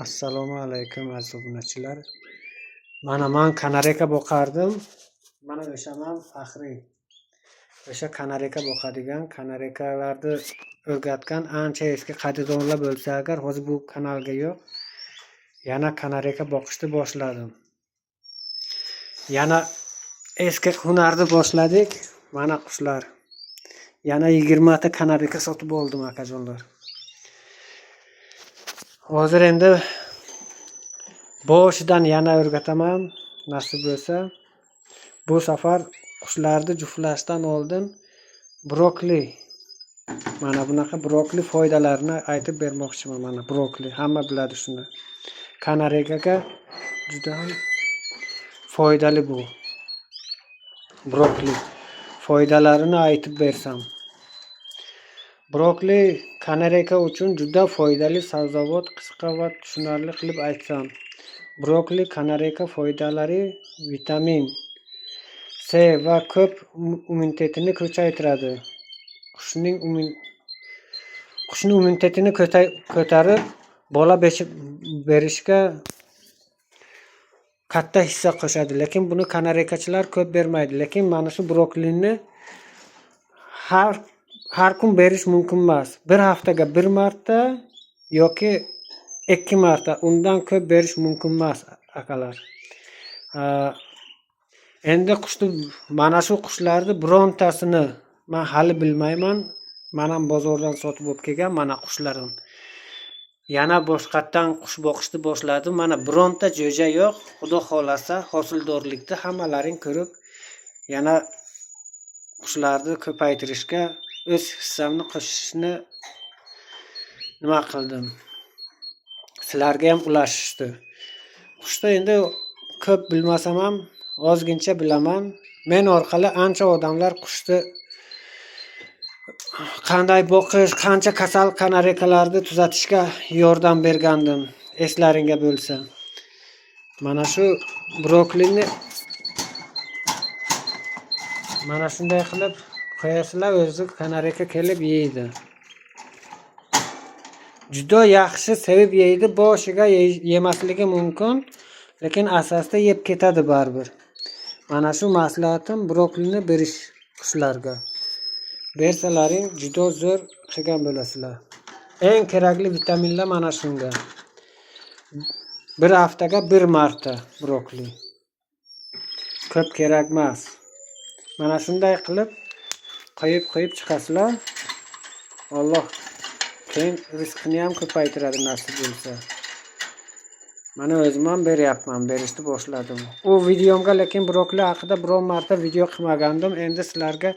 Assalomu alaykum aziz obunachilar. Men kanareka boqardim. Mana o'shaman faxriy. O'sha kanareka boqadigan, kanarekalarni o'rgatgan ancha eski qadrdonlar bo'lsa agar hozir bu kanalga yo'q. Yana kanareka boqishni boshladim. Yana eski hunarni boshladik. Mana qushlar. Yana 20 ta kanareka sotib oldim akajonlar. Hozir endi boshidan yana o'rgataman, nasib bo'lsa. Bu safar qushlarni juftlashdan oldin brokoli. Mana bunaqa brokoli foydalarini aytib bermoqchiman. Mana brokoli, hamma biladi shuni. Kanarekaga juda ham foydali bu. Brokoli foydalarini aytib bersam. Brokoli kanareka uchun juda foydali sabzavot, qisqa va tushunarli qilib aytsam. Brokoli kanareka foydalari vitamin C va ko'p immunitetini kuchaytiradi. Qushning immunitetini ko'tarib, bola berishga katta hissa qo'shadi. Lekin buni kanarekachilar ko'p bermaydi. Lekin mana shu brokolini har kun berish mumkin emas. Bir haftaga bir marta yoki 2 marta, undan ko'p berish mumkin emas akalar. Endi mana shu qushlarni birontasini men hali bilmayman. Men ham bozordan sotib olib kelgan mana qushlarim. Yana boshqatdan qush boqishni boshladim. Mana bironta jo'ja yo'q. Xudo xolasa hosildorlikda hammalaring ko'rib, yana qushlarni ko'paytirishga o'z hissamni qo'shishni nima qildim. Sizlarga ham ulashishdi. Qushda endi ko'p bilmasam ham ozgincha bilaman. Men orqali ancha odamlar qushni qanday boqish, qancha kasal kanarekalarni tuzatishga yordam bergandim. Eslaringga bo'lsa. Mana shu brokolini mana shunday qilib qo'yasizlar, o'zi kanareka kelib yeydi. Juda yaxshi sevib yeydi. Boshiga yemasligi mumkin, lekin asosda yeb ketadi baribir. Mana shu maslahatim brokolini berish qushlarga. Bersalaring juda zo'r qilgan bo'lasizlar. Eng kerakli vitaminlar mana shunga. Bir haftaga bir marta brokoli. Ko'p kerak emas. Mana shunday qilib qo'yib chiqasizlar. Alloh keyin rizqini ham ko'paytiradi nasib bo'lsa. Mana o'zim ham beryapman, berishni boshladim. U videomga lekin brokoli haqida biron marta video qilmagandim. Endi sizlarga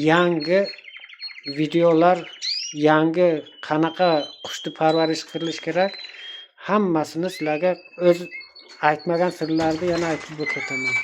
yangi videolar, yangi qanaqa qushni parvarish qilish kerak, hammasini sizlarga o'z aytmagan sirlarni yana aytib o'taman.